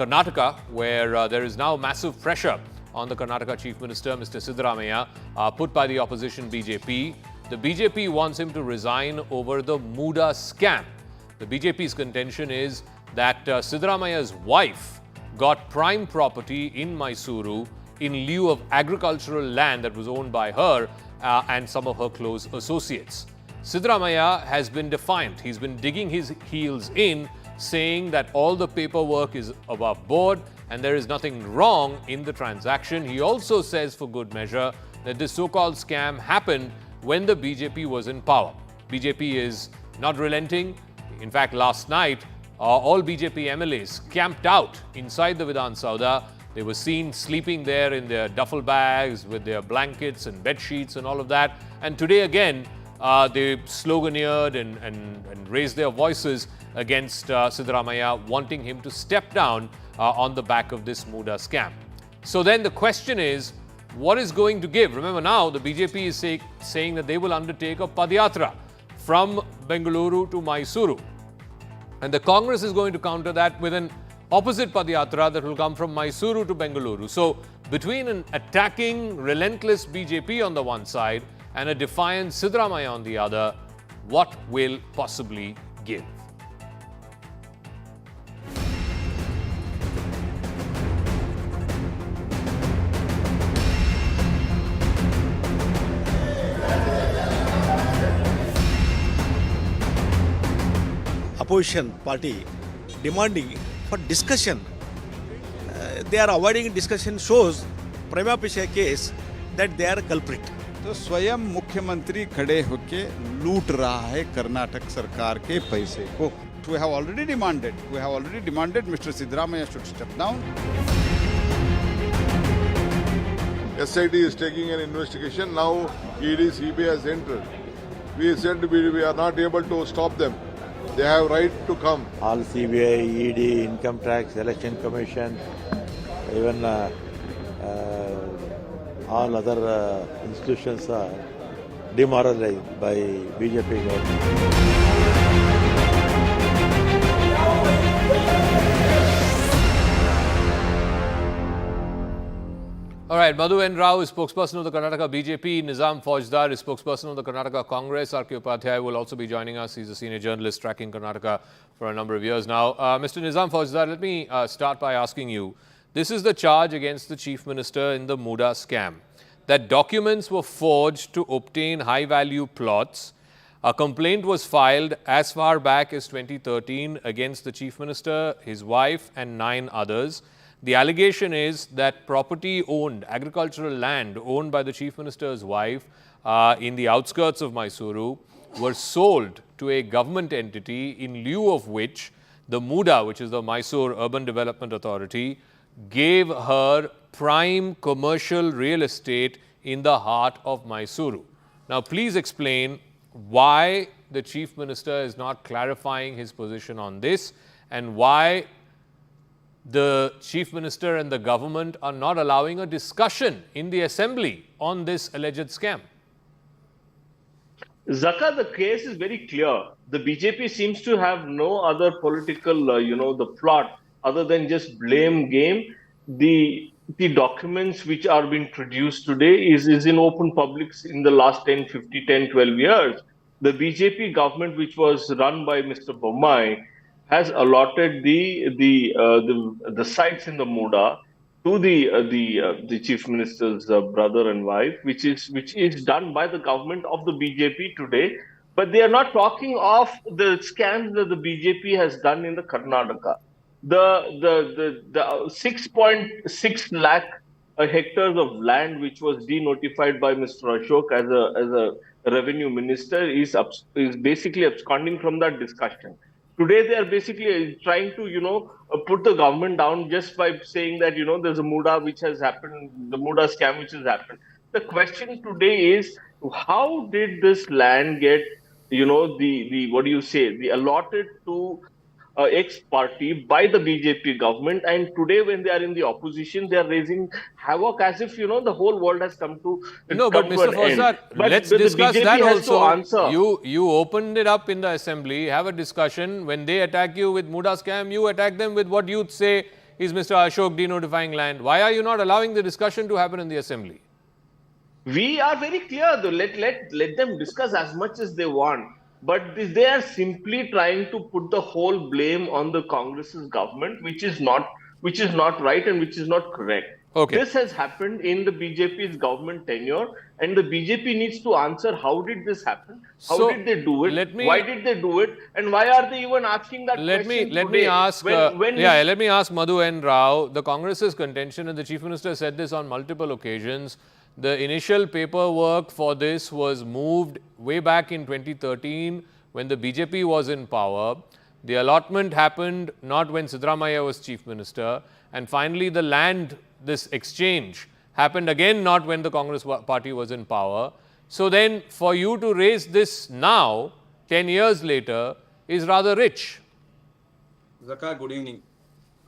Karnataka, where there is now massive pressure on the Karnataka Chief Minister, Mr. Siddaramaiah, put by the opposition BJP. The BJP wants him to resign over the MUDA scam. The BJP's contention is that Siddaramaiah's wife got prime property in Mysuru in lieu of agricultural land that was owned by her and some of her close associates. Siddaramaiah has been defiant. He's been digging his heels in, saying that all the paperwork is above board and there is nothing wrong in the transaction. He also says, for good measure, that this so-called scam happened when the BJP was in power. BJP is not relenting. In fact, last night, all BJP MLAs camped out inside the Vidhan Sauda. They were seen sleeping there in their duffel bags with their blankets and bed sheets and all of that. And today again, they sloganeered and raised their voices against Siddaramaiah, wanting him to step down on the back of this MUDA scam. So then the question is, what is going to give? Remember now, the BJP is saying that they will undertake a Padyatra from Bengaluru to Mysuru. And the Congress is going to counter that with an opposite Padyatra that will come from Mysuru to Bengaluru. So between an attacking, relentless BJP on the one side and a defiant Siddaramaiah on the other, what will possibly give? Opposition party demanding for discussion. They are avoiding discussion shows prima facie case that they are culprit. तो स्वयं मुख्यमंत्री खड़े होके लूट रहा है कर्नाटक सरकार के पैसे को. We have already demanded Mr. Siddaramaiah should step down. SIT is taking an investigation. Now ED, CBI has entered. We said we are not able to stop them. They have right to come. All CBI, ED, Income Tax, Election Commission, even all other institutions are demoralized by BJP government. All right, Madhu N. Rao is spokesperson of the Karnataka BJP. Nizam Faujdar is spokesperson of the Karnataka Congress. R.K. Upadhyay will also be joining us. He's a senior journalist tracking Karnataka for a number of years now. Mr. Nizam Faujdar, let me start by asking you, this is the charge against the Chief Minister in the MUDA scam, that documents were forged to obtain high-value plots. A complaint was filed as far back as 2013 against the Chief Minister, his wife and 9 others. The allegation is that property owned, agricultural land owned by the Chief Minister's wife in the outskirts of Mysuru were sold to a government entity, in lieu of which the MUDA, which is the Mysuru Urban Development Authority, gave her prime commercial real estate in the heart of Mysuru. Now, please explain why the Chief Minister is not clarifying his position on this and why the Chief Minister and the government are not allowing a discussion in the assembly on this alleged scam. Zaka, the case is very clear. The BJP seems to have no other political, the plot other than just blame game. The documents which are being produced today is in open public in the last 10, 12 years. The BJP government, which was run by Mr. Bommai, has allotted the sites in the MUDA to the Chief Minister's brother and wife, which is done by the government of the BJP today. But they are not talking of the scams that the BJP has done in the Karnataka. The 6.6 lakh hectares of land which was denotified by Mr. Ashok as a revenue minister is basically absconding from that discussion. Today, they are basically trying to, put the government down just by saying that, there's a MUDA which has happened, the MUDA scam which has happened. The question today is, how did this land get, the allotted to X party by the BJP government, and today when they are in the opposition, they are raising havoc as if, the whole world has come to No, but Mr. Fauzdar, let's discuss that also. You opened it up in the assembly, have a discussion. When they attack you with MUDA scam, you attack them with what you'd say is Mr. Ashok denotifying land? Why are you not allowing the discussion to happen in the assembly? We are very clear, though. Let them discuss as much as they want. But they are simply trying to put the whole blame on the Congress's government, which is not right and which is not correct. Okay. This has happened in the BJP's government tenure, and the BJP needs to answer how did this happen? How So, did they do it? let me- Why did they do it? And why are they even asking that Let me question ask. today? Let me ask Madhu N. Rao. The Congress's contention, and the Chief Minister said this on multiple occasions. The initial paperwork for this was moved way back in 2013 when the BJP was in power. The allotment happened not when Siddaramaiah was Chief Minister, and finally the land, this exchange, happened again not when the Congress party was in power. So then for you to raise this now, 10 years later, is rather rich. Zaka, good evening.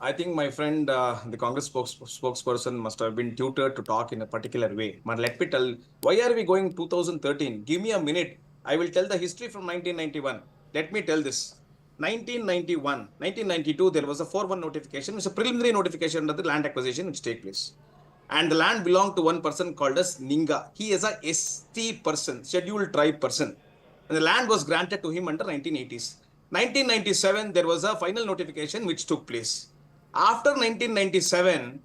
I think my friend, the Congress spokesperson must have been tutored to talk in a particular way. But let me tell, why are we going 2013? Give me a minute. I will tell the history from 1991. Let me tell this. 1992, there was a 4-1 notification, which is a preliminary notification under the land acquisition which take place. And the land belonged to one person called as Ninga. He is a ST person, scheduled tribe person. And the land was granted to him under 1980s. 1997, there was a final notification which took place. After 1997,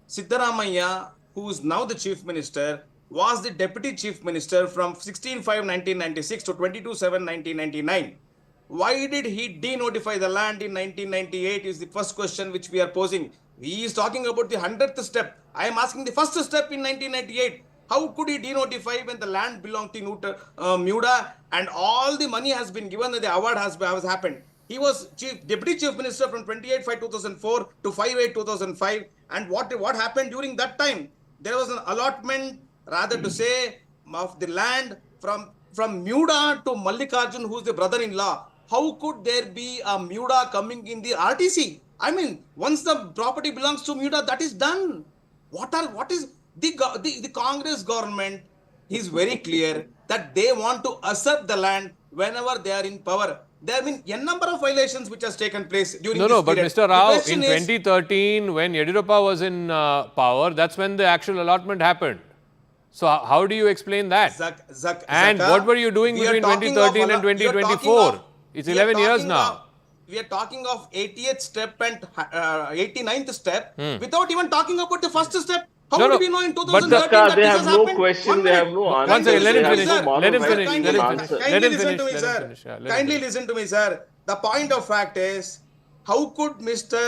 Siddaramaiah, who is now the Chief Minister, was the Deputy Chief Minister from 16/5/1996 to 22/7/1999. Why did he denotify the land in 1998 is the first question which we are posing. He is talking about the 100th step. I am asking the first step in 1998. How could he denotify when the land belonged to MUDA and all the money has been given and the award has happened? He was Deputy Chief Minister from 28/5/2004 to 5/8/2005. And what happened during that time? There was an allotment, rather to say, of the land from MUDA to Mallikarjun, who is the brother-in-law. How could there be a MUDA coming in the RTC? I mean, once the property belongs to MUDA, that is done. What is the Congress government is very clear that they want to usurp the land whenever they are in power. There have been a number of violations which has taken place during this No, but period. Mr. Rao, The in question is- 2013, when Yediyurappa was in power, that's when the actual allotment happened. So how do you explain that? And Zaka, what were you doing we are between talking 2013 of- and we are talking 2024? of- It's we are 11 years talking now. of- We are talking of 80th step and 89th step without even talking about the first step. How No, would no, we know in but 2013 the- that They this have has no happened? question, One they have minute. no answer. One second, let him They have finish. no moral Let him right finish. to Let even him answer. finish. Kindly Let him listen finish. to me, Let him sir. finish. Yeah, let him Kindly finish. listen to me, sir. The point of fact is, how could Mr.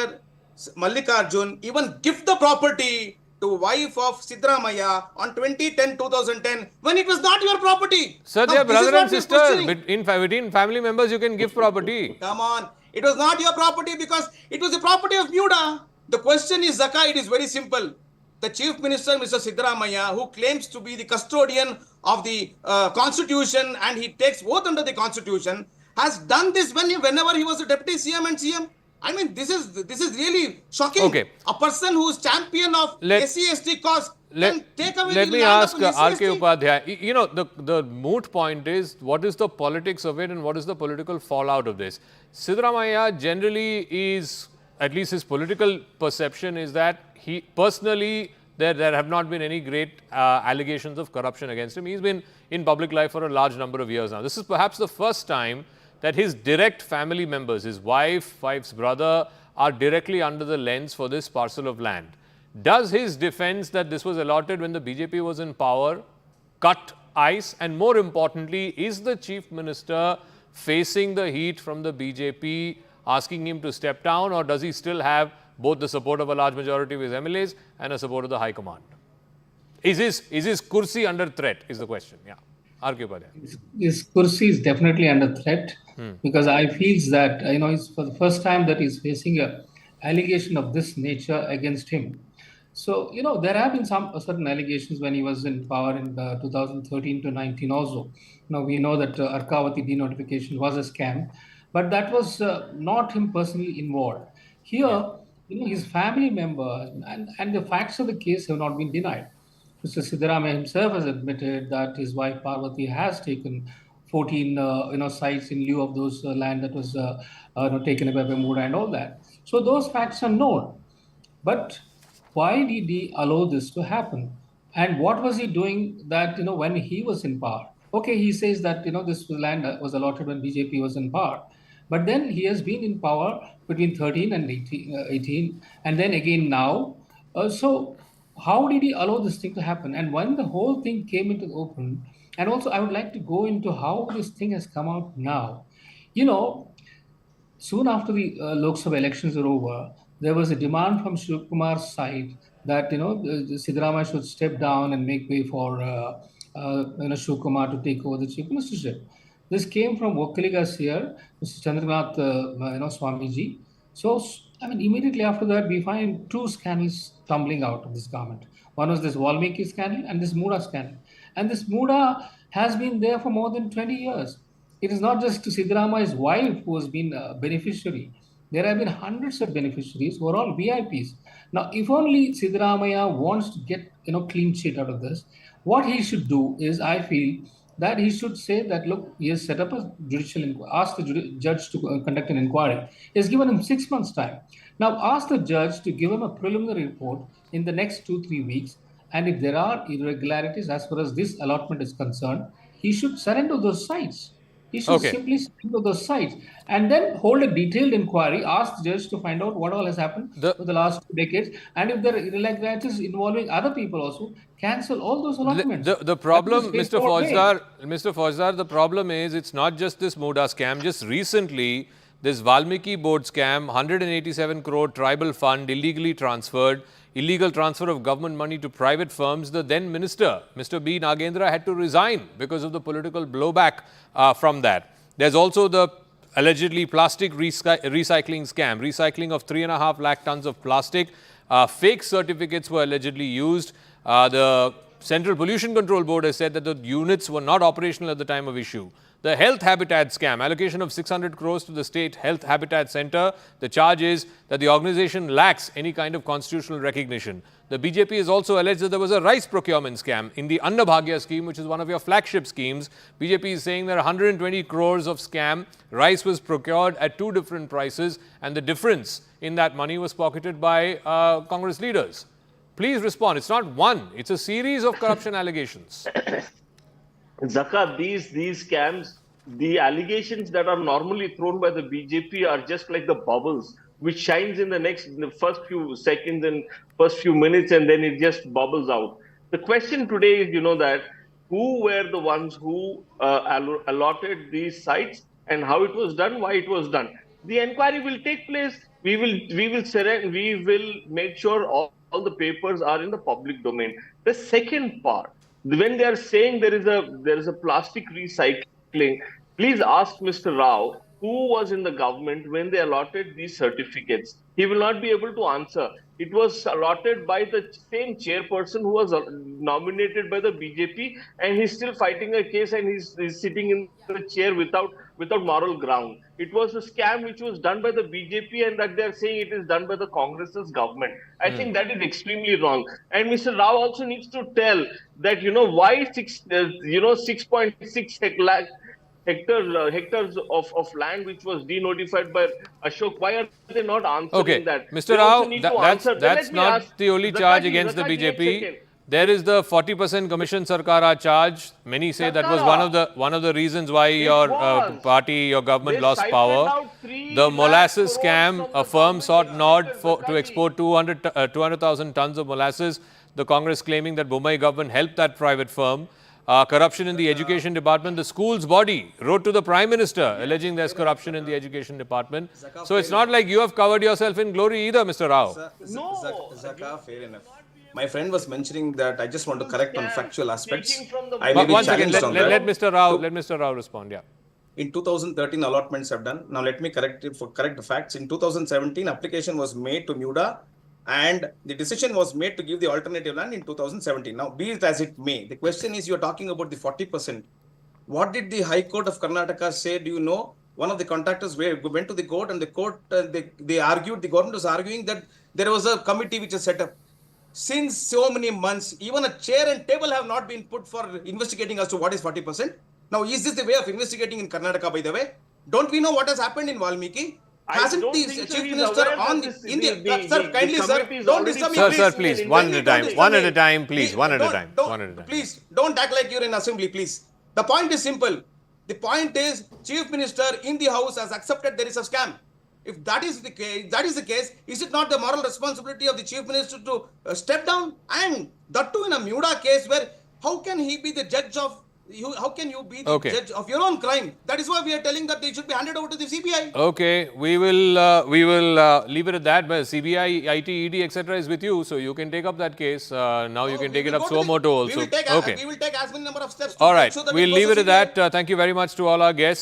Mallikarjun even give the property to wife of Siddaramaiah on 2010 when it was not your property? Sir, they Now, are this is brother what and we are sister. questioning. Between family members, you can give property. Come on. It was not your property because it was the property of MUDA. The question is, Zaka, it is very simple. The Chief Minister, Mr. Siddaramaiah, who claims to be the custodian of the Constitution and he takes oath under the Constitution, has done this whenever he was a Deputy CM and CM. I mean, this is really shocking. Okay. A person who is champion of SC/ST cause can take away Let the me land ask of an R.K. SC/ST. Upadhyay. You know, the moot point is what is the politics of it and what is the political fallout of this? Siddaramaiah generally is, at least his political perception is that he personally, there have not been any great allegations of corruption against him. He's been in public life for a large number of years now. This is perhaps the first time that his direct family members, his wife's brother, are directly under the lens for this parcel of land. Does his defense that this was allotted when the BJP was in power cut ice? And more importantly, is the Chief Minister facing the heat from the BJP, asking him to step down, or does he still have both the support of a large majority of his MLAs and a support of the High Command? Is his kursi under threat, is the question. Yeah. R.K. Upadhyay. His kursi is definitely under threat because I feel that it's for the first time that he's facing a allegation of this nature against him. So there have been some certain allegations when he was in power in 2013 to 19 also. We know that Arkavati denotification was a scam, but that was not him personally involved. Here, his family members and the facts of the case have not been denied. Mr. Siddaramaiah himself has admitted that his wife Parvati has taken 14 sites in lieu of those land that was taken away by MUDA and all that. So those facts are known. But why did he allow this to happen? And what was he doing that, when he was in power? Okay, he says that, this land was allotted when BJP was in power. But then he has been in power between 13 and 18 and then again now. So how did he allow this thing to happen? And when the whole thing came into the open, and also I would like to go into how this thing has come out now. Soon after the Lok Sabha elections were over, there was a demand from Shiv Kumar's side that Siddaramaiah should step down and make way for Shiv Kumar to take over the chief ministership. This came from Vokkaligas here, Mr. Chandranath Swamiji. So, immediately after that, we find two scandals tumbling out of this government. One was this Valmiki scandal and this MUDA scandal. And this MUDA has been there for more than 20 years. It is not just Siddaramaiah's wife who has been a beneficiary. There have been hundreds of beneficiaries who are all VIPs. Now, if only Siddaramaiah wants to get clean sheet out of this, what he should do is, I feel, that he should say that, look, he has set up a judicial inquiry, ask the judge to conduct an inquiry. He has given him 6 months' time. Now, ask the judge to give him a preliminary report in the next 2-3 weeks. And if there are irregularities as far as this allotment is concerned, he should surrender those sites. He should simply surrender those sites and then hold a detailed inquiry, ask the judge to find out what all has happened for the last 2 decades. And if there are irregularities involving other people also, cancel all those allotments. The problem, Mr. Fauzdar, the problem is it's not just this MUDA scam. Just recently, this Valmiki board scam, 187 crore tribal fund illegally transferred, illegal transfer of government money to private firms. The then minister, Mr. B. Nagendra, had to resign because of the political blowback from that. There's also the allegedly plastic recycling scam, recycling of 3.5 lakh tons of plastic. Fake certificates were allegedly used. The Central Pollution Control Board has said that the units were not operational at the time of issue. The health habitat scam, allocation of 600 crores to the State Health Habitat Center. The charge is that the organization lacks any kind of constitutional recognition. The BJP has also alleged that there was a rice procurement scam in the Annabhagya scheme, which is one of your flagship schemes. BJP is saying that 120 crores of scam. Rice was procured at 2 different prices, and the difference in that money was pocketed by Congress leaders. Please respond. It's not one, it's a series of corruption allegations. Zaka, these scams, the allegations that are normally thrown by the BJP are just like the bubbles, which shines in the first few seconds and first few minutes, and then it just bubbles out. The question today is, that who were the ones who allotted these sites and how it was done, why it was done. The inquiry will take place. We will make sure all the papers are in the public domain. The second part, when they are saying there is a plastic recycling, please ask Mr. Rao who was in the government when they allotted these certificates. He will not be able to answer. It was allotted by the same chairperson who was nominated by the BJP, and he's still fighting a case, and he's sitting in the chair without moral ground. It was a scam which was done by the BJP, and that they're saying it is done by the Congress's government. I think that is extremely wrong. And Mr. Rao also needs to tell that, why 6.6 lakh hectares of land which was denotified by Ashok, why are they not answering that? Mr. Rao, that's not the only charge against the BJP. There is the 40% Commission Sarkara charge. Many say that was one of the reasons why your party, your government lost power. The molasses scam, a firm sought nod to export 200,000 tons of molasses. The Congress claiming that Mumbai government helped that private firm. Corruption in the education department. The school's body wrote to the Prime Minister alleging there's corruption in the education department. So it's not like you have covered yourself in glory either, Mr. Rao. Zaka, fair enough. My friend was mentioning that. I just want to correct on factual aspects. One second, let Mr. Rao respond. Yeah. In 2013, allotments have done. Now let me correct the facts. In 2017, application was made to MUDA, and the decision was made to give the alternative land in 2017. Now, be it as it may, the question is, you are talking about the 40%. What did the High Court of Karnataka say? Do you know? One of the contractors went to the court, and the court, they argued, the government was arguing that there was a committee which is set up. Since so many months, even a chair and table have not been put for investigating as to what is 40%. Now, is this the way of investigating in Karnataka, by the way? Don't we know what has happened in Valmiki? Hasn't don't the think so. Chief He's Minister aware that on this- in the, the sir, kindly, sir, committee is don't already- disturb me, Sir, please. sir, please, one at a time, Kindly one don't at a disturb me. time, please, one at a time, Don't- one at a time. Please, don't act like you're in assembly, please. The point is simple. The point is, Chief Minister in the House has accepted there is a scam. If that is the case, is it not the moral responsibility of the Chief Minister to step down? And that too in a MUDA case where how can he be the judge of you? How can you be the Okay. judge of your own crime? That is why we are telling that they should be handed over to the CBI. Okay, we will leave it at that. But CBI, IT, ED, etc. is with you, so you can take up that case. Now you No, can we take it will up go to suo motu the- also. We will take Okay. as many number of steps to All make right, sure that we'll it goes leave to it at CBI. that. Thank you very much to all our guests.